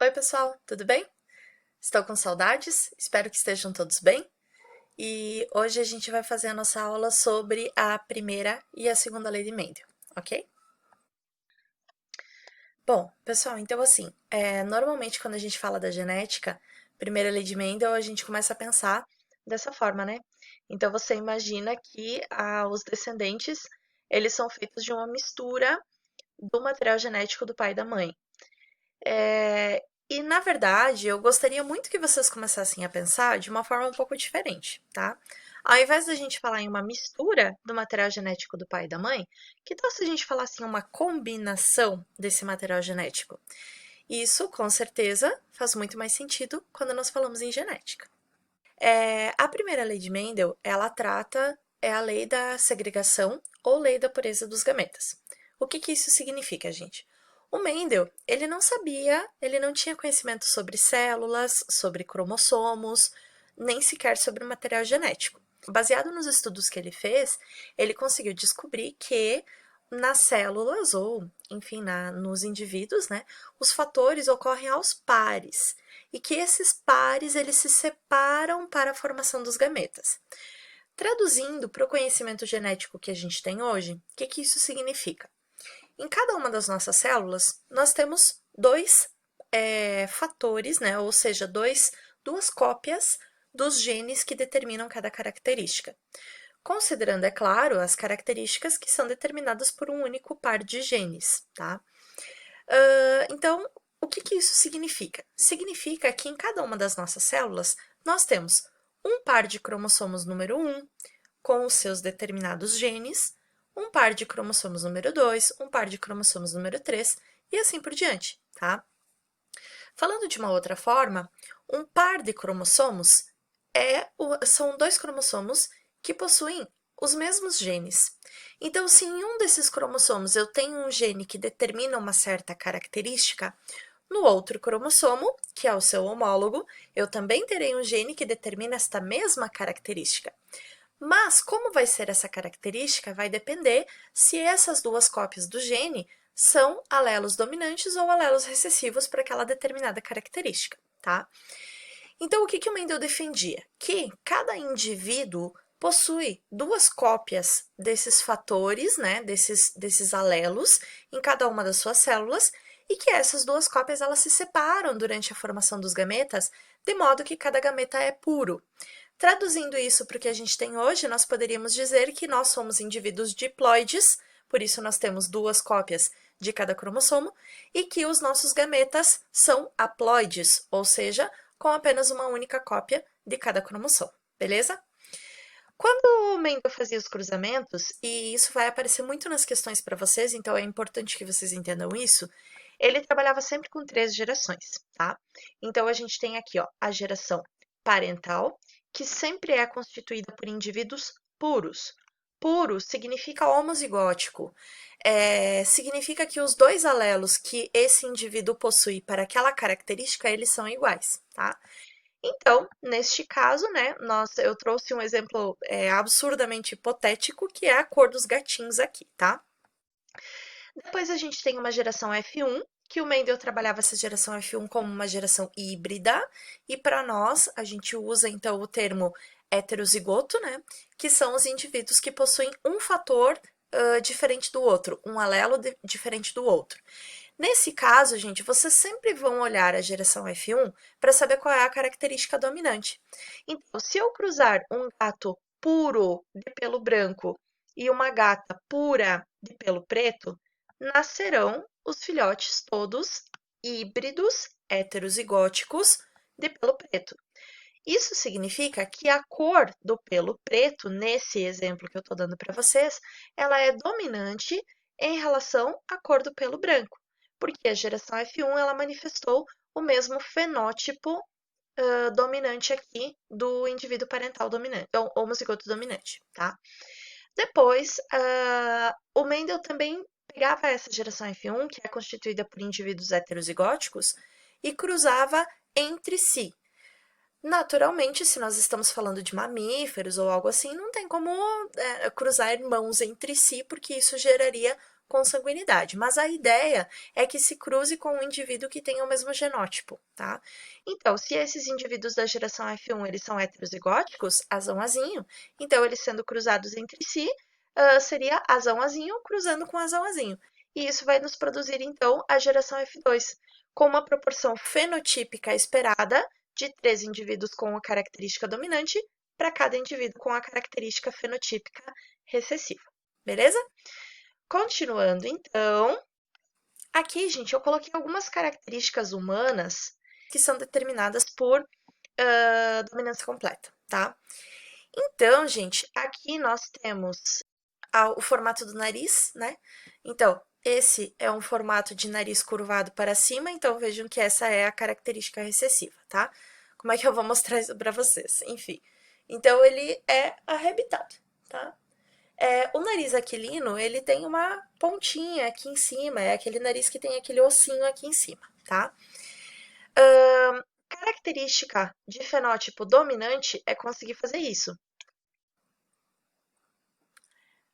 Oi, pessoal, tudo bem? Estou com saudades? Espero que estejam todos bem. E hoje a gente vai fazer a nossa aula sobre a primeira e a segunda lei de Mendel, ok? Bom, pessoal, então assim, normalmente quando a gente fala da genética, primeira lei de Mendel, a gente começa a pensar dessa forma, né? Então você imagina que os descendentes, eles são feitos de uma mistura do material genético do pai e da mãe. E na verdade, eu gostaria muito que vocês começassem a pensar de uma forma um pouco diferente, tá? Ao invés da gente falar em uma mistura do material genético do pai e da mãe, que tal se a gente falasse em uma combinação desse material genético? Isso, com certeza, faz muito mais sentido quando nós falamos em genética. A primeira lei de Mendel, ela trata, é a lei da segregação ou lei da pureza dos gametas. O que isso significa, gente? O Mendel, ele não sabia, ele não tinha conhecimento sobre células, sobre cromossomos, nem sequer sobre o material genético. Baseado nos estudos que ele fez, ele conseguiu descobrir que nas células, ou enfim, nos indivíduos, né, os fatores ocorrem aos pares e que esses pares eles se separam para a formação dos gametas. Traduzindo para o conhecimento genético que a gente tem hoje, o que isso significa? Em cada uma das nossas células, nós temos dois fatores, né, ou seja, duas cópias dos genes que determinam cada característica. Considerando, é claro, as características que são determinadas por um único par de genes, tá? Então, o que isso significa? Significa que em cada uma das nossas células nós temos um par de cromossomos número 1 com os seus determinados genes, um par de cromossomos número 2, um par de cromossomos número 3 e assim por diante, tá? Falando de uma outra forma, um par de cromossomos são dois cromossomos que possuem os mesmos genes. Então, se em um desses cromossomos eu tenho um gene que determina uma certa característica, no outro cromossomo, que é o seu homólogo, eu também terei um gene que determina esta mesma característica. Mas como vai ser essa característica vai depender se essas duas cópias do gene são alelos dominantes ou alelos recessivos para aquela determinada característica, tá? Então, o que o Mendel defendia? Que cada indivíduo possui duas cópias desses fatores, né, desses alelos, em cada uma das suas células, e que essas duas cópias elas se separam durante a formação dos gametas, de modo que cada gameta é puro. Traduzindo isso para o que a gente tem hoje, nós poderíamos dizer que nós somos indivíduos diploides, por isso nós temos duas cópias de cada cromossomo, e que os nossos gametas são haploides, ou seja, com apenas uma única cópia de cada cromossomo, beleza? Quando o Mendel fazia os cruzamentos, e isso vai aparecer muito nas questões para vocês, então é importante que vocês entendam isso, ele trabalhava sempre com 3 gerações, tá? Então a gente tem aqui, ó, a geração parental, que sempre é constituída por indivíduos puros. Puro significa homozigótico, significa que os dois alelos que esse indivíduo possui para aquela característica, eles são iguais, tá? Então, neste caso, né, eu trouxe um exemplo absurdamente hipotético, que é a cor dos gatinhos aqui, tá? Depois a gente tem uma geração F1, que o Mendel trabalhava essa geração F1 como uma geração híbrida, e para nós, a gente usa então o termo heterozigoto, né, que são os indivíduos que possuem um fator diferente do outro, um alelo diferente do outro. Nesse caso, gente, vocês sempre vão olhar a geração F1 para saber qual é a característica dominante. Então, se eu cruzar um gato puro de pelo branco e uma gata pura de pelo preto, nascerão os filhotes todos híbridos, heterozigóticos, de pelo preto. Isso significa que a cor do pelo preto, nesse exemplo que eu estou dando para vocês, ela é dominante em relação à cor do pelo branco, porque a geração F1 ela manifestou o mesmo fenótipo dominante aqui do indivíduo parental dominante, ou homozigoto dominante, tá? Depois, o Mendel também pegava essa geração F1, que é constituída por indivíduos heterozigóticos, e cruzava entre si. Naturalmente, se nós estamos falando de mamíferos ou algo assim, não tem como cruzar irmãos entre si, porque isso geraria consanguinidade, mas a ideia é que se cruze com um indivíduo que tenha o mesmo genótipo, tá? Então, se esses indivíduos da geração F1 eles são heterozigóticos, azão azinho, então eles sendo cruzados entre si, seria azão azinho cruzando com azão azinho. E isso vai nos produzir, então, a geração F2, com uma proporção fenotípica esperada de 3 indivíduos com a característica dominante para cada indivíduo com a característica fenotípica recessiva. Beleza? Continuando, então, aqui, gente, eu coloquei algumas características humanas que são determinadas por dominância completa, tá? Então, gente, aqui nós temos o formato do nariz, né? Então, esse é um formato de nariz curvado para cima, então vejam que essa é a característica recessiva, tá? Como é que eu vou mostrar isso para vocês? Enfim, então ele é arrebitado, tá? O nariz aquilino, ele tem uma pontinha aqui em cima, é aquele nariz que tem aquele ossinho aqui em cima, tá? Característica de fenótipo dominante é conseguir fazer isso.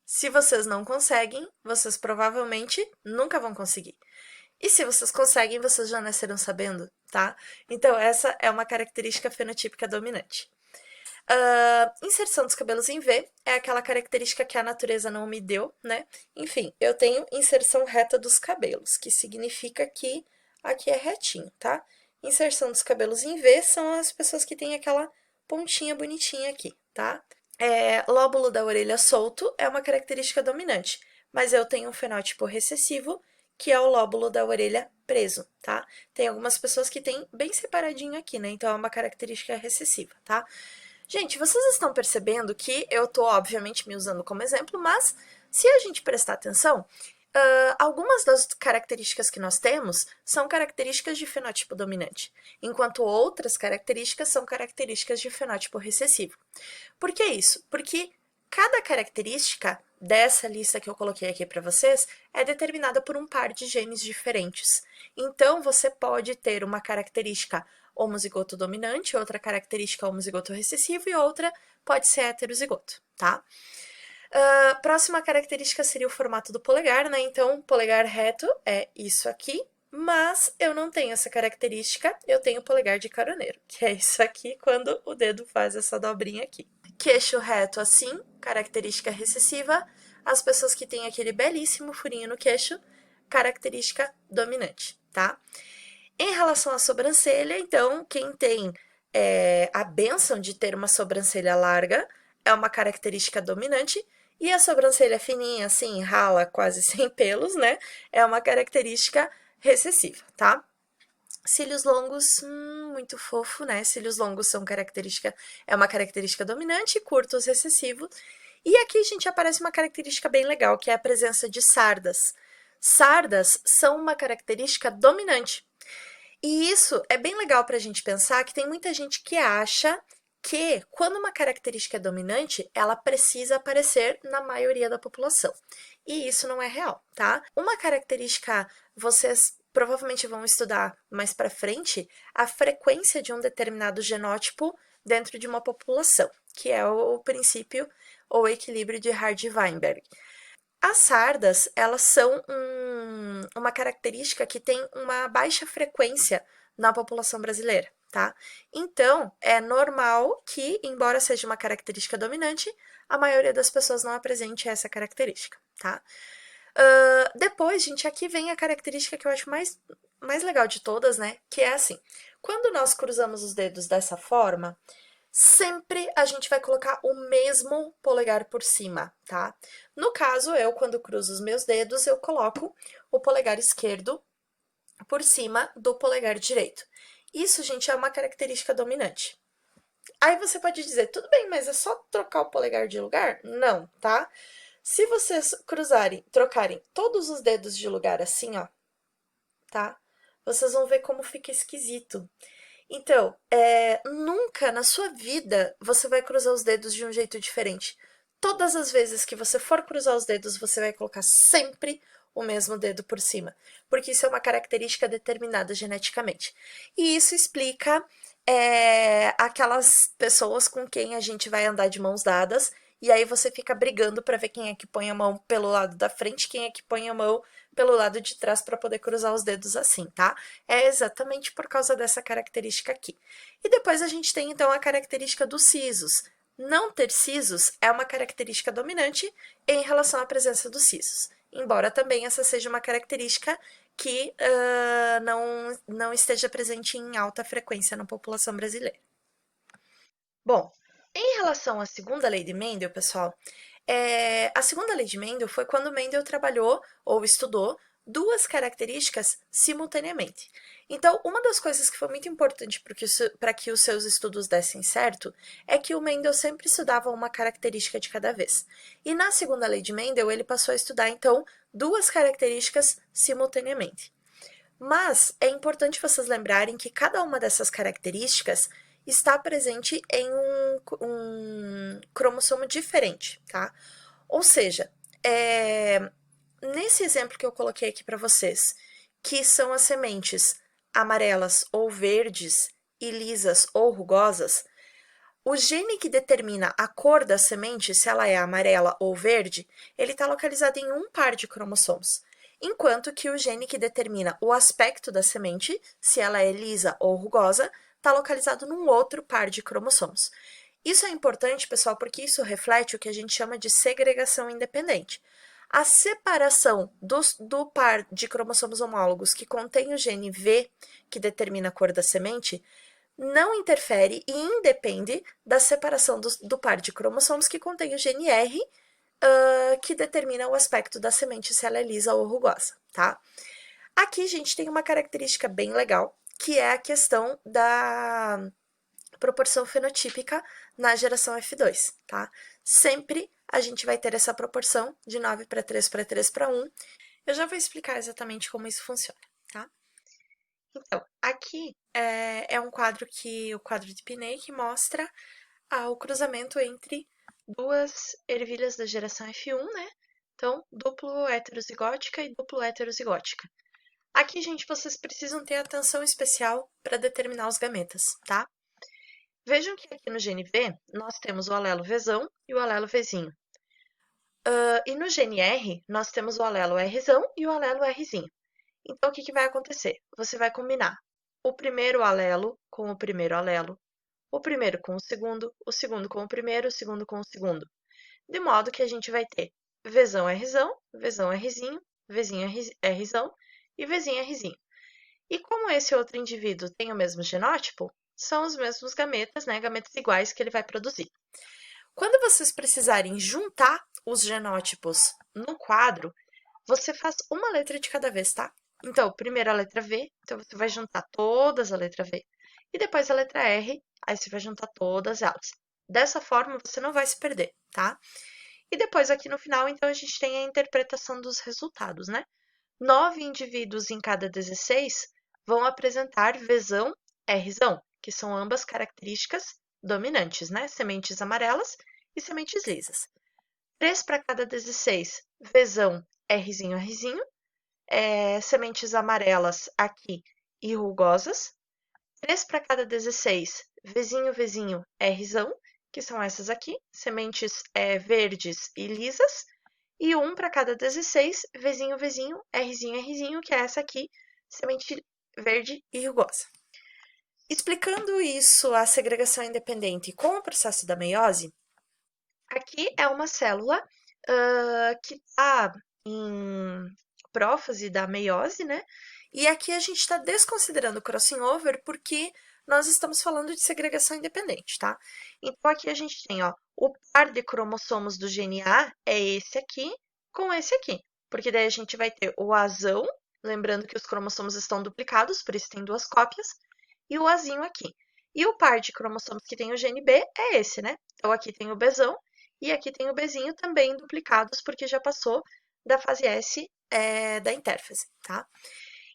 Se vocês não conseguem, vocês provavelmente nunca vão conseguir. E se vocês conseguem, vocês já nasceram sabendo, tá? Então, essa é uma característica fenotípica dominante. Inserção dos cabelos em V é aquela característica que a natureza não me deu, né? Enfim, eu tenho inserção reta dos cabelos, que significa que aqui é retinho, tá? Inserção dos cabelos em V são as pessoas que têm aquela pontinha bonitinha aqui, tá? Lóbulo da orelha solto é uma característica dominante, mas eu tenho um fenótipo recessivo, que é o lóbulo da orelha preso, tá? Tem algumas pessoas que têm bem separadinho aqui, né? Então é uma característica recessiva, tá? Gente, vocês estão percebendo que eu tô, obviamente, me usando como exemplo, mas se a gente prestar atenção, algumas das características que nós temos são características de fenótipo dominante, enquanto outras características são características de fenótipo recessivo. Por que isso? Porque cada característica dessa lista que eu coloquei aqui para vocês é determinada por um par de genes diferentes. Então, você pode ter uma característica homozigoto dominante, outra característica homozigoto recessivo e outra pode ser heterozigoto, tá? Próxima característica seria o formato do polegar, né? Então, polegar reto é isso aqui, mas eu não tenho essa característica, eu tenho polegar de caroneiro, que é isso aqui quando o dedo faz essa dobrinha aqui. Queixo reto assim, característica recessiva. As pessoas que têm aquele belíssimo furinho no queixo, característica dominante, tá? Em relação à sobrancelha, então, quem tem a bênção de ter uma sobrancelha larga é uma característica dominante, e a sobrancelha fininha, assim, rala, quase sem pelos, né? É uma característica recessiva, tá? Cílios longos, muito fofo, né? Cílios longos são é uma característica dominante, curtos recessivo. E aqui, gente, aparece uma característica bem legal, que é a presença de sardas. Sardas são uma característica dominante. E isso é bem legal para a gente pensar que tem muita gente que acha que quando uma característica é dominante, ela precisa aparecer na maioria da população. E isso não é real, tá? Uma característica, vocês provavelmente vão estudar mais para frente, a frequência de um determinado genótipo dentro de uma população, que é o princípio ou equilíbrio de Hardy-Weinberg. As sardas, elas são uma característica que tem uma baixa frequência na população brasileira, tá? Então, é normal que, embora seja uma característica dominante, a maioria das pessoas não apresente essa característica, tá? Depois, gente, aqui vem a característica que eu acho mais legal de todas, né? Que é assim, quando nós cruzamos os dedos dessa forma, sempre a gente vai colocar o mesmo polegar por cima, tá? No caso, eu, quando cruzo os meus dedos, eu coloco o polegar esquerdo por cima do polegar direito. Isso, gente, é uma característica dominante. Aí você pode dizer, tudo bem, mas é só trocar o polegar de lugar? Não, tá? Se vocês trocarem todos os dedos de lugar assim, ó, tá? Vocês vão ver como fica esquisito. Então, nunca na sua vida você vai cruzar os dedos de um jeito diferente. Todas as vezes que você for cruzar os dedos, você vai colocar sempre o mesmo dedo por cima, porque isso é uma característica determinada geneticamente. E isso explica aquelas pessoas com quem a gente vai andar de mãos dadas e aí você fica brigando para ver quem é que põe a mão pelo lado da frente, quem é que põe a mão pelo lado de trás para poder cruzar os dedos assim, tá? É exatamente por causa dessa característica aqui. E depois a gente tem então a característica dos sisos. Não ter sisos é uma característica dominante em relação à presença dos sisos, embora também essa seja uma característica que não esteja presente em alta frequência na população brasileira. Bom, em relação à segunda lei de Mendel, pessoal, a segunda lei de Mendel foi quando Mendel trabalhou ou estudou duas características simultaneamente. Então, uma das coisas que foi muito importante para que os seus estudos dessem certo é que o Mendel sempre estudava uma característica de cada vez. E na segunda lei de Mendel, ele passou a estudar, então, duas características simultaneamente. Mas é importante vocês lembrarem que cada uma dessas características está presente em um cromossomo diferente, tá? Ou seja, nesse exemplo que eu coloquei aqui para vocês, que são as sementes amarelas ou verdes e lisas ou rugosas, o gene que determina a cor da semente, se ela é amarela ou verde, ele está localizado em um par de cromossomos, enquanto que o gene que determina o aspecto da semente, se ela é lisa ou rugosa, está localizado num outro par de cromossomos. Isso é importante, pessoal, porque isso reflete o que a gente chama de segregação independente. A separação do par de cromossomos homólogos que contém o gene V, que determina a cor da semente, não interfere e independe da separação do par de cromossomos que contém o gene R, que determina o aspecto da semente, se ela é lisa ou rugosa, tá? Aqui, gente, tem uma característica bem legal, que é a questão da proporção fenotípica na geração F2, tá? Sempre a gente vai ter essa proporção de 9 para 3 para 3 para 1. Eu já vou explicar exatamente como isso funciona, tá? Então, aqui um quadro o quadro de Piney, que mostra o cruzamento entre duas ervilhas da geração F1, né? Então, duplo heterozigótica e duplo heterozigótica. Aqui, gente, vocês precisam ter atenção especial para determinar os gametas, tá? Vejam que aqui no gene V, nós temos o alelo Vzão e o alelo Vzinho. E no gene R, nós temos o alelo Rzão e o alelo Rzinho. Então, o que vai acontecer? Você vai combinar o primeiro alelo com o primeiro alelo, o primeiro com o segundo com o segundo com o segundo. De modo que a gente vai ter Vzão Rzão, Vzão Rzinho, Vzinho Rzão e Vzinho Rzinho. E como esse outro indivíduo tem o mesmo genótipo, são os mesmos gametas, né? Gametas iguais que ele vai produzir. Quando vocês precisarem juntar os genótipos no quadro, você faz uma letra de cada vez, tá? Então, primeiro a letra V, então você vai juntar todas a letra V. E depois a letra R, aí você vai juntar todas elas. Dessa forma, você não vai se perder, tá? E depois aqui no final, então, a gente tem a interpretação dos resultados, né? 9 indivíduos em cada 16 vão apresentar Vzão, Rzão, que são ambas características dominantes, né? Sementes amarelas e sementes lisas. 3 para cada 16, Vzão, Rzinho, Rzinho. Sementes amarelas aqui e rugosas. 3 para cada 16, Vzinho, Vzinho, Rzão, que são essas aqui, sementes verdes e lisas. E 1 para cada 16, Vzinho, Vzinho, Rzinho, Rzinho, que é essa aqui, semente verde e rugosa. Explicando isso, a segregação independente com o processo da meiose, aqui é uma célula que está em prófase da meiose, né? E aqui a gente está desconsiderando o crossing over porque nós estamos falando de segregação independente, tá? Então, aqui a gente tem, ó, o par de cromossomos do gene A é esse aqui com esse aqui. Porque daí a gente vai ter o Azão, lembrando que os cromossomos estão duplicados, por isso tem duas cópias, e o Azinho aqui. E o par de cromossomos que tem o gene B é esse, né? Então, aqui tem o Bzão e aqui tem o Bzinho também duplicados, porque já passou da fase S da intérfase, tá?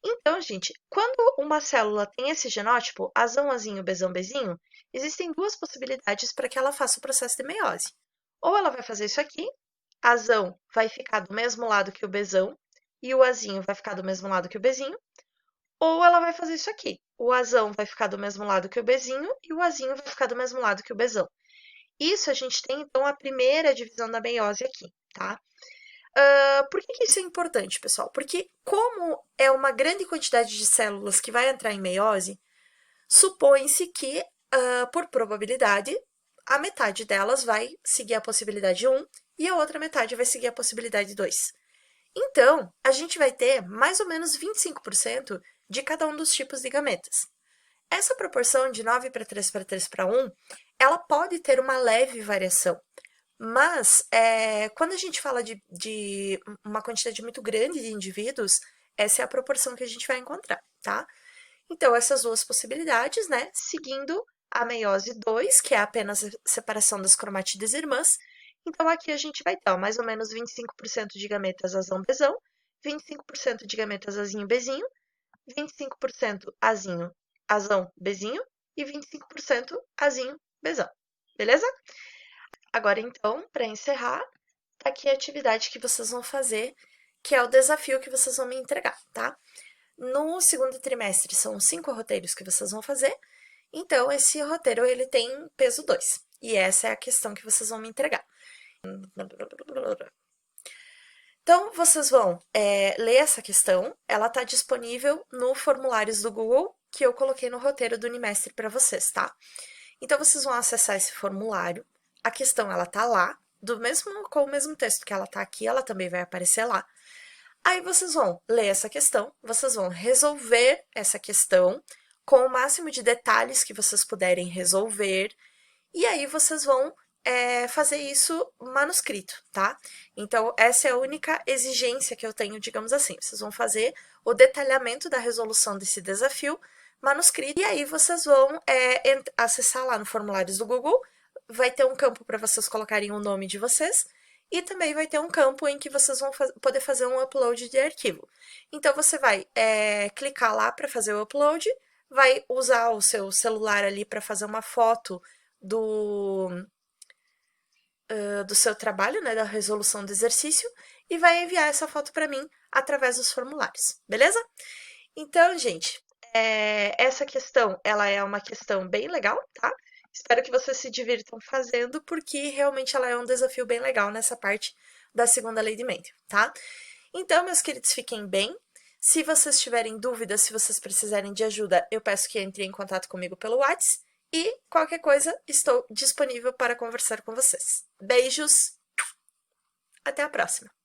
Então, gente, quando uma célula tem esse genótipo, Azão, Azinho, Bzão, Bzinho, existem duas possibilidades para que ela faça o processo de meiose. Ou ela vai fazer isso aqui, Azão vai ficar do mesmo lado que o Bzão e o Azinho vai ficar do mesmo lado que o Bzinho, ou ela vai fazer isso aqui, o Azão vai ficar do mesmo lado que o Bzinho e o Azinho vai ficar do mesmo lado que o Bzão. Isso a gente tem, então, a primeira divisão da meiose aqui, tá? Por que que isso é importante, pessoal? Porque como é uma grande quantidade de células que vai entrar em meiose, supõe-se que, por probabilidade, a metade delas vai seguir a possibilidade 1 e a outra metade vai seguir a possibilidade 2. Então, a gente vai ter mais ou menos 25% de cada um dos tipos de gametas. Essa proporção de 9 para 3 para 3 para 1, ela pode ter uma leve variação, mas quando a gente fala de uma quantidade muito grande de indivíduos, essa é a proporção que a gente vai encontrar, tá? Então, essas duas possibilidades, né? Seguindo a meiose 2, que é apenas a separação das cromátides irmãs. Então, aqui a gente vai ter ó, mais ou menos 25% de gametas azão-bezão, 25% de gametas azinho-bezinho, 25% azinho, azão-bezinho e 25% azinho-bezão. Beleza? Agora, então, para encerrar, tá aqui a atividade que vocês vão fazer, que é o desafio que vocês vão me entregar, tá? No segundo trimestre, são 5 roteiros que vocês vão fazer. Então, esse roteiro, ele tem peso 2. E essa é a questão que vocês vão me entregar. Então, vocês vão ler essa questão. Ela está disponível no formulários do Google que eu coloquei no roteiro do Unimestre para vocês, tá? Então, vocês vão acessar esse formulário. A questão, ela tá lá, com o mesmo texto que ela tá aqui, ela também vai aparecer lá. Aí vocês vão ler essa questão, vocês vão resolver essa questão com o máximo de detalhes que vocês puderem resolver, e aí vocês vão fazer isso manuscrito, tá? Então, essa é a única exigência que eu tenho, digamos assim. Vocês vão fazer o detalhamento da resolução desse desafio manuscrito, e aí vocês vão acessar lá no formulários do Google, vai ter um campo para vocês colocarem o nome de vocês, e também vai ter um campo em que vocês vão poder fazer um upload de arquivo. Então, você vai clicar lá para fazer o upload, vai usar o seu celular ali para fazer uma foto do seu trabalho, né, da resolução do exercício, e vai enviar essa foto para mim através dos formulários, beleza? Então, gente, essa questão, ela é uma questão bem legal, tá? Espero que vocês se divirtam fazendo, porque realmente ela é um desafio bem legal nessa parte da segunda lei de Mendel, tá? Então, meus queridos, fiquem bem. Se vocês tiverem dúvidas, se vocês precisarem de ajuda, eu peço que entrem em contato comigo pelo WhatsApp. E qualquer coisa, estou disponível para conversar com vocês. Beijos, até a próxima!